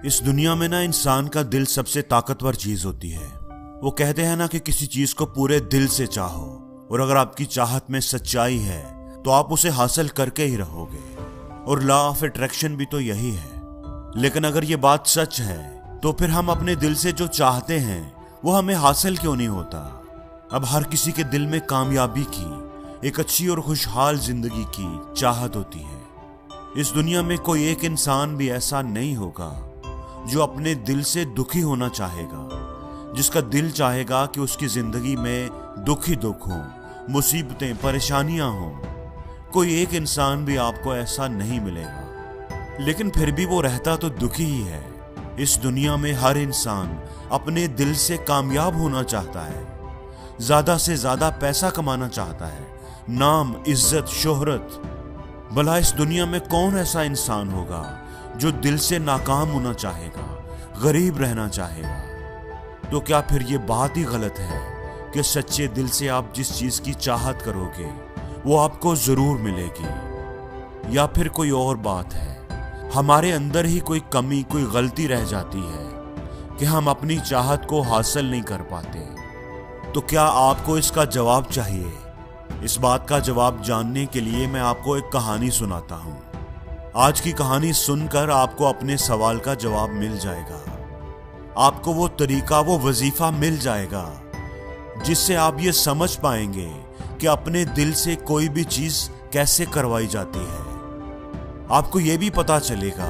इस दुनिया में ना इंसान का दिल सबसे ताकतवर चीज होती है। वो कहते हैं ना कि किसी चीज को पूरे दिल से चाहो, और अगर आपकी चाहत में सच्चाई है तो आप उसे हासिल करके ही रहोगे। और लॉ ऑफ अट्रैक्शन भी तो यही है। लेकिन अगर ये बात सच है तो फिर हम अपने दिल से जो चाहते हैं वो हमें हासिल क्यों नहीं होता? अब हर किसी के दिल में कामयाबी की, एक अच्छी और खुशहाल जिंदगी की चाहत होती है। इस दुनिया में कोई एक इंसान भी ऐसा नहीं होगा जो अपने दिल से दुखी होना चाहेगा, जिसका दिल चाहेगा कि उसकी जिंदगी में दुख ही दुख हो, मुसीबतें परेशानियां हों। कोई एक इंसान भी आपको ऐसा नहीं मिलेगा, लेकिन फिर भी वो रहता तो दुखी ही है। इस दुनिया में हर इंसान अपने दिल से कामयाब होना चाहता है, ज्यादा से ज्यादा पैसा कमाना चाहता है, नाम, इज्जत, शोहरत। भला इस दुनिया में कौन ऐसा इंसान होगा जो दिल से नाकाम होना चाहेगा, गरीब रहना चाहेगा? तो क्या फिर ये बात ही गलत है कि सच्चे दिल से आप जिस चीज की चाहत करोगे वो आपको जरूर मिलेगी? या फिर कोई और बात है, हमारे अंदर ही कोई कमी, कोई गलती रह जाती है कि हम अपनी चाहत को हासिल नहीं कर पाते? तो क्या आपको इसका जवाब चाहिए? इस बात का जवाब जानने के लिए मैं आपको एक कहानी सुनाता हूं। आज की कहानी सुनकर आपको अपने सवाल का जवाब मिल जाएगा। आपको वो तरीका, वो वजीफा मिल जाएगा जिससे आप ये समझ पाएंगे कि अपने दिल से कोई भी चीज कैसे करवाई जाती है। आपको ये भी पता चलेगा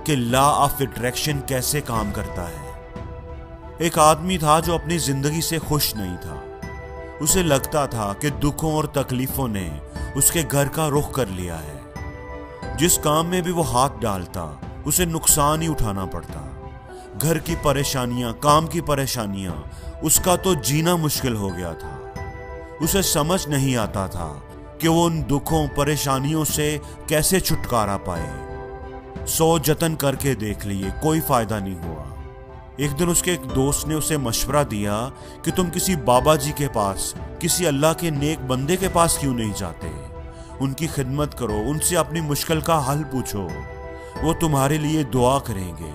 कि लॉ ऑफ अट्रैक्शन कैसे काम करता है। एक आदमी था जो अपनी जिंदगी से खुश नहीं था। उसे लगता था कि दुखों और तकलीफों ने उसके घर का रुख कर लिया है। जिस काम में भी वो हाथ डालता उसे नुकसान ही उठाना पड़ता। घर की परेशानियां, काम की परेशानियां, उसका तो जीना मुश्किल हो गया था। उसे समझ नहीं आता था कि वो उन दुखों, परेशानियों से कैसे छुटकारा पाए। 100 जतन करके देख लिए, कोई फायदा नहीं हुआ। एक दिन उसके एक दोस्त ने उसे मशवरा दिया कि तुम किसी बाबा जी के पास, किसी अल्लाह के नेक बंदे के पास क्यों नहीं जाते? उनकी खिदमत करो, उनसे अपनी मुश्किल का हल पूछो, वो तुम्हारे लिए दुआ करेंगे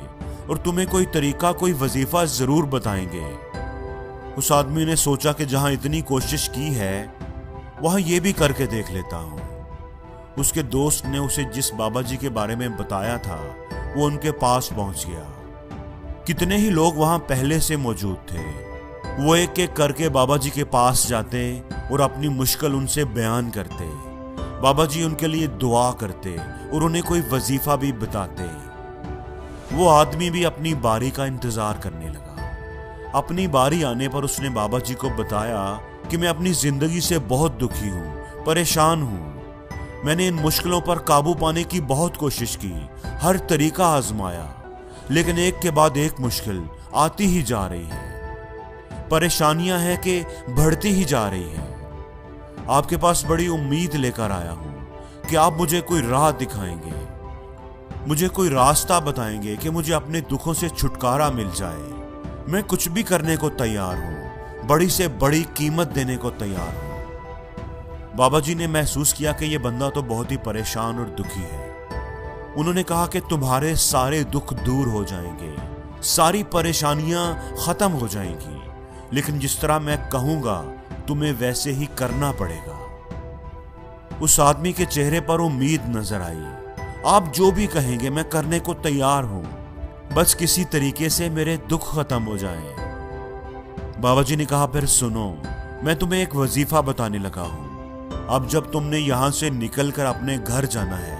और तुम्हें कोई तरीका, कोई वजीफा जरूर बताएंगे। उस आदमी ने सोचा कि जहां इतनी कोशिश की है वहां ये भी करके देख लेता हूं। उसके दोस्त ने उसे जिस बाबा जी के बारे में बताया था वो उनके पास पहुंच गया। कितने ही लोग वहां पहले से मौजूद थे। वो एक एक करके बाबा जी के पास जाते और अपनी मुश्किल उनसे बयान करते। बाबा जी उनके लिए दुआ करते और उन्हें कोई वजीफा भी बताते। वो आदमी भी अपनी बारी का इंतजार करने लगा। अपनी बारी आने पर उसने बाबा जी को बताया कि मैं अपनी जिंदगी से बहुत दुखी हूँ, परेशान हूँ। मैंने इन मुश्किलों पर काबू पाने की बहुत कोशिश की, हर तरीका आजमाया, लेकिन एक के बाद एक मुश्किल आती ही जा रही है। परेशानियां हैं कि बढ़ती ही जा रही है। आपके पास बड़ी उम्मीद लेकर आया हूं कि आप मुझे कोई राह दिखाएंगे, मुझे कोई रास्ता बताएंगे कि मुझे अपने दुखों से छुटकारा मिल जाए। मैं कुछ भी करने को तैयार हूं, बड़ी से बड़ी कीमत देने को तैयार हूं। बाबा जी ने महसूस किया कि यह बंदा तो बहुत ही परेशान और दुखी है। उन्होंने कहा कि तुम्हारे सारे दुख दूर हो जाएंगे, सारी परेशानियां खत्म हो जाएंगी, लेकिन जिस तरह मैं कहूंगा तुम्हें वैसे ही करना पड़ेगा। उस आदमी के चेहरे पर उम्मीद नजर आई। आप जो भी कहेंगे मैं करने को तैयार हूं, बस किसी तरीके से मेरे दुख खत्म हो जाएं। बाबा जी ने कहा, फिर सुनो, मैं तुम्हें एक वजीफा बताने लगा हूं। अब जब तुमने यहां से निकलकर अपने घर जाना है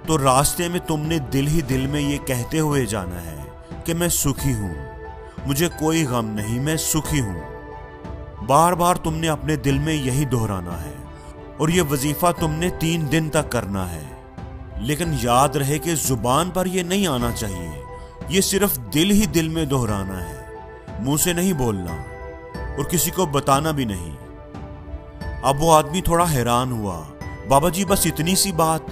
तो रास्ते में तुमने दिल ही दिल में ये कहते हुए जाना है कि मैं सुखी हूं, मुझे कोई गम नहीं, मैं सुखी हूं। बार बार तुमने अपने दिल में यही दोहराना है और यह वजीफा तुमने 3 दिन तक करना है। लेकिन याद रहे कि जुबान पर यह नहीं आना चाहिए, यह सिर्फ दिल ही दिल में दोहराना है, मुंह से नहीं बोलना और किसी को बताना भी नहीं। अब वो आदमी थोड़ा हैरान हुआ। बाबा जी, बस इतनी सी बात?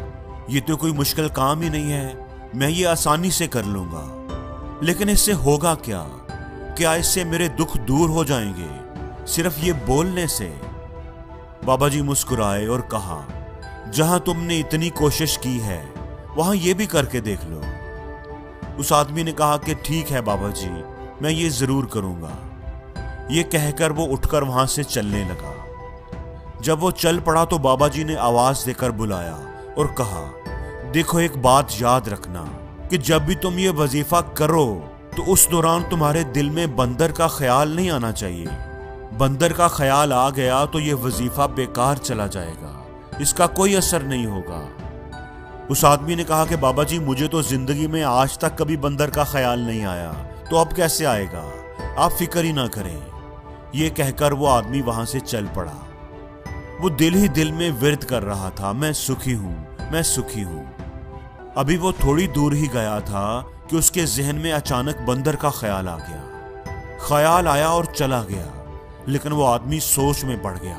ये तो कोई मुश्किल काम ही नहीं है, मैं ये आसानी से कर लूंगा। लेकिन इससे होगा क्या? क्या इससे मेरे दुख दूर हो जाएंगे सिर्फ ये बोलने से? बाबा जी मुस्कुराए और कहा, जहां तुमने इतनी कोशिश की है वहां ये भी करके देख लो। उस आदमी ने कहा कि ठीक है बाबा जी, मैं ये जरूर करूंगा। ये कहकर वो उठकर वहां से चलने लगा। जब वो चल पड़ा तो बाबा जी ने आवाज देकर बुलाया और कहा, देखो एक बात याद रखना कि जब भी तुम ये वजीफा करो तो उस दौरान तुम्हारे दिल में बंदर का ख्याल नहीं आना चाहिए। बंदर का ख्याल आ गया तो ये वजीफा बेकार चला जाएगा, इसका कोई असर नहीं होगा। उस आदमी ने कहा कि बाबा जी, मुझे तो जिंदगी में आज तक कभी बंदर का ख्याल नहीं आया, तो अब कैसे आएगा, आप फिक्र ही ना करें। ये कहकर वो आदमी वहां से चल पड़ा। वो दिल ही दिल में विर्द कर रहा था, मैं सुखी हूं, मैं सुखी हूं। अभी वो थोड़ी दूर ही गया था कि उसके जहन में अचानक बंदर का ख्याल आ गया। ख्याल आया और चला गया, लेकिन वो आदमी सोच में पड़ गया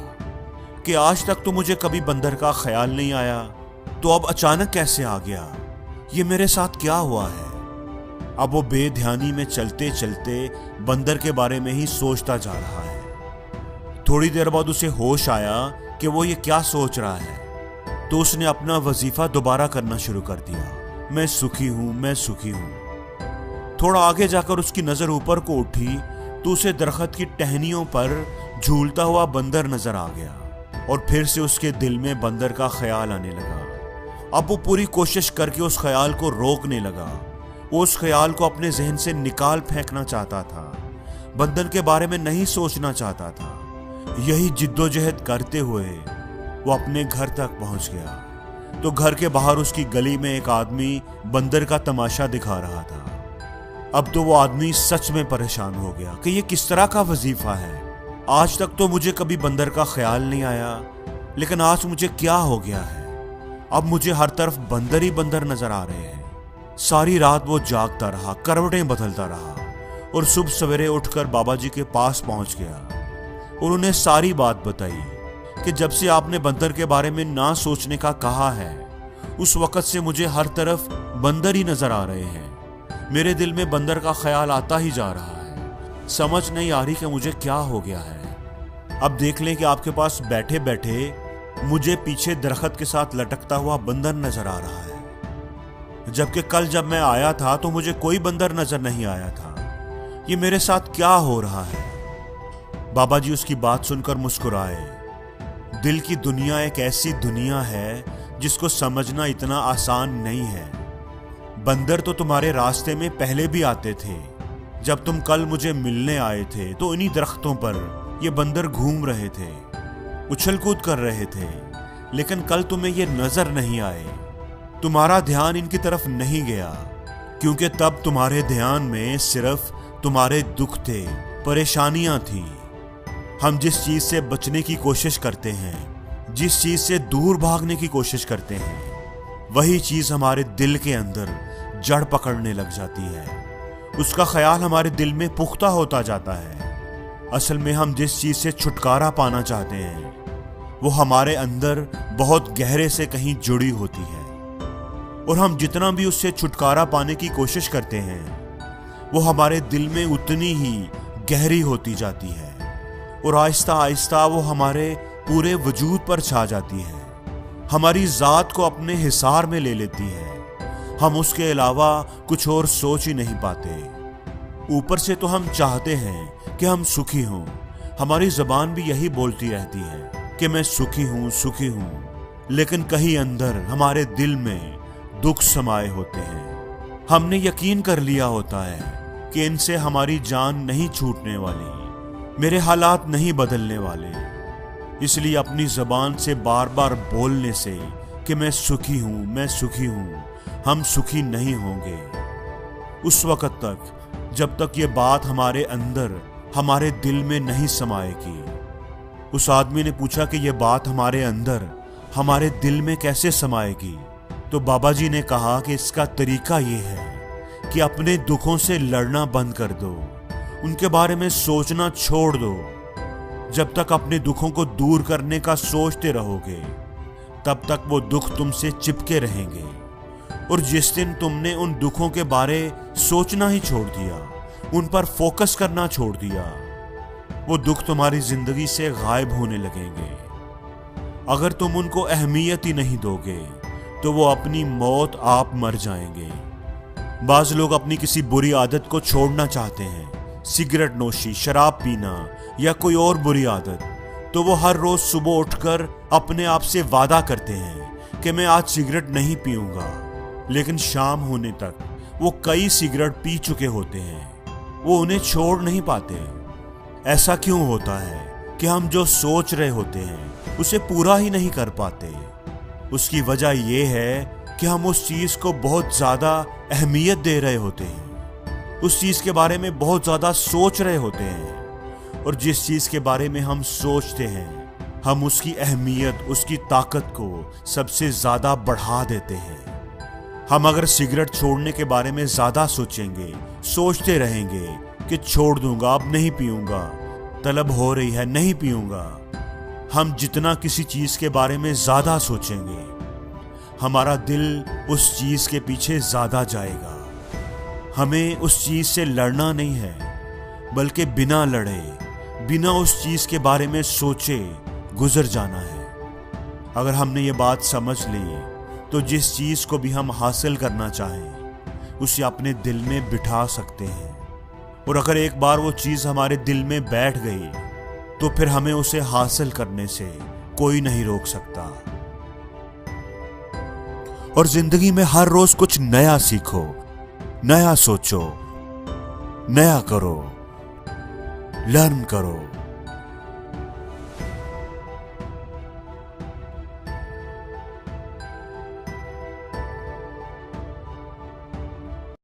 कि आज तक तो मुझे कभी बंदर का ख्याल नहीं आया, तो अब अचानक कैसे आ गया, ये मेरे साथ क्या हुआ है। अब वो बेध्यानी में चलते चलते बंदर के बारे में ही सोचता जा रहा है। थोड़ी देर बाद उसे होश आया कि वो ये क्या सोच रहा है, तो उसने अपना वजीफा दोबारा करना शुरू कर दिया, मैं सुखी हूं, मैं सुखी हूं। थोड़ा आगे जाकर उसकी नजर ऊपर को उठी तो उसे दरख्त की टहनियों पर झूलता हुआ बंदर नजर आ गया और फिर से उसके दिल में बंदर का ख्याल आने लगा। अब वो पूरी कोशिश करके उस ख्याल को रोकने लगा। वो उस ख्याल को अपने जहन से निकाल फेंकना चाहता था, बंदर के बारे में नहीं सोचना चाहता था। यही जिद्दोजहद करते हुए वो अपने घर तक पहुंच गया तो घर के बाहर उसकी गली में एक आदमी बंदर का तमाशा दिखा रहा था। अब तो वो आदमी सच में परेशान हो गया कि ये किस तरह का वजीफा है। आज तक तो मुझे कभी बंदर का ख्याल नहीं आया, लेकिन आज मुझे क्या हो गया है। अब मुझे हर तरफ बंदर ही बंदर नजर आ रहे हैं। सारी रात वो जागता रहा, करवटें बदलता रहा और सुबह सवेरे उठकर बाबा जी के पास पहुंच गया और उन्हें सारी बात बताई कि जब से आपने बंदर के बारे में ना सोचने का कहा है, उस वक्त से मुझे हर तरफ बंदर ही नजर आ रहे हैं। मेरे दिल में बंदर का ख्याल आता ही जा रहा है। समझ नहीं आ रही कि मुझे क्या हो गया है। अब देख लें कि आपके पास बैठे बैठे मुझे पीछे दरख्त के साथ लटकता हुआ बंदर नजर आ रहा है, जबकि कल जब मैं आया था तो मुझे कोई बंदर नजर नहीं आया था। ये मेरे साथ क्या हो रहा है। बाबा जी उसकी बात सुनकर मुस्कुराए। दिल की दुनिया एक ऐसी दुनिया है जिसको समझना इतना आसान नहीं है। बंदर तो तुम्हारे रास्ते में पहले भी आते थे। जब तुम कल मुझे मिलने आए थे तो इन्हीं दरख्तों पर ये बंदर घूम रहे थे, उछल कूद कर रहे थे, लेकिन कल तुम्हें ये नजर नहीं आए। तुम्हारा ध्यान इनकी तरफ नहीं गया क्योंकि तब तुम्हारे ध्यान में सिर्फ तुम्हारे दुख थे, परेशानियां थी। हम जिस चीज से बचने की कोशिश करते हैं, जिस चीज से दूर भागने की कोशिश करते हैं, वही चीज हमारे दिल के अंदर जड़ पकड़ने लग जाती है। उसका ख्याल हमारे दिल में पुख्ता होता जाता है। असल में हम जिस चीज से छुटकारा पाना चाहते हैं वो हमारे अंदर बहुत गहरे से कहीं जुड़ी होती है, और हम जितना भी उससे छुटकारा पाने की कोशिश करते हैं वो हमारे दिल में उतनी ही गहरी होती जाती है, और आहिस्ता आहिस्ता वो हमारे पूरे वजूद पर छा जाती है, हमारी जात को अपने हिसार में ले लेती है। हम उसके अलावा कुछ और सोच ही नहीं पाते। ऊपर से तो हम चाहते हैं कि हम सुखी हों, हमारी जबान भी यही बोलती रहती है कि मैं सुखी हूं, सुखी हूं, लेकिन कहीं अंदर हमारे दिल में दुख समाये होते हैं। हमने यकीन कर लिया होता है कि इनसे हमारी जान नहीं छूटने वाली, मेरे हालात नहीं बदलने वाले, इसलिए अपनी जबान से बार बार बोलने से कि मैं सुखी हूं, मैं सुखी हूं, हम सुखी नहीं होंगे। उस वक्त तक जब तक ये बात हमारे अंदर, हमारे दिल में नहीं समाएगी। उस आदमी ने पूछा कि ये बात हमारे अंदर, हमारे दिल में कैसे समाएगी। तो बाबा जी ने कहा कि इसका तरीका ये है कि अपने दुखों से लड़ना बंद कर दो, उनके बारे में सोचना छोड़ दो। जब तक अपने दुखों को दूर करने का सोचते रहोगे तब तक वो दुख तुमसे चिपके रहेंगे, और जिस दिन तुमने उन दुखों के बारे सोचना ही छोड़ दिया, उन पर फोकस करना छोड़ दिया, वो दुख तुम्हारी जिंदगी से गायब होने लगेंगे। अगर तुम उनको अहमियत ही नहीं दोगे तो वो अपनी मौत आप मर जाएंगे। बाज लोग अपनी किसी बुरी आदत को छोड़ना चाहते हैं, सिगरेट नोशी, शराब पीना या कोई और बुरी आदत, तो वो हर रोज सुबह उठकर अपने आप से वादा करते हैं कि मैं आज सिगरेट नहीं पीऊंगा, लेकिन शाम होने तक वो कई सिगरेट पी चुके होते हैं। वो उन्हें छोड़ नहीं पाते। ऐसा क्यों होता है कि हम जो सोच रहे होते हैं उसे पूरा ही नहीं कर पाते? उसकी वजह यह है कि हम उस चीज को बहुत ज्यादा अहमियत दे रहे होते हैं, उस चीज के बारे में बहुत ज्यादा सोच रहे होते हैं, और जिस चीज के बारे में हम सोचते हैं हम उसकी अहमियत, उसकी ताकत को सबसे ज्यादा बढ़ा देते हैं। हम अगर सिगरेट छोड़ने के बारे में ज्यादा सोचेंगे, सोचते रहेंगे कि छोड़ दूंगा, अब नहीं पीऊंगा, तलब हो रही है, नहीं पीऊंगा, हम जितना किसी चीज के बारे में ज्यादा सोचेंगे हमारा दिल उस चीज के पीछे ज्यादा जाएगा। हमें उस चीज से लड़ना नहीं है, बल्कि बिना लड़े, बिना उस चीज के बारे में सोचे गुजर जाना है। अगर हमने ये बात समझ ली तो जिस चीज को भी हम हासिल करना चाहें उसे अपने दिल में बिठा सकते हैं, और अगर एक बार वो चीज हमारे दिल में बैठ गई तो फिर हमें उसे हासिल करने से कोई नहीं रोक सकता। और जिंदगी में हर रोज कुछ नया सीखो, नया सोचो, नया करो, लर्न करो।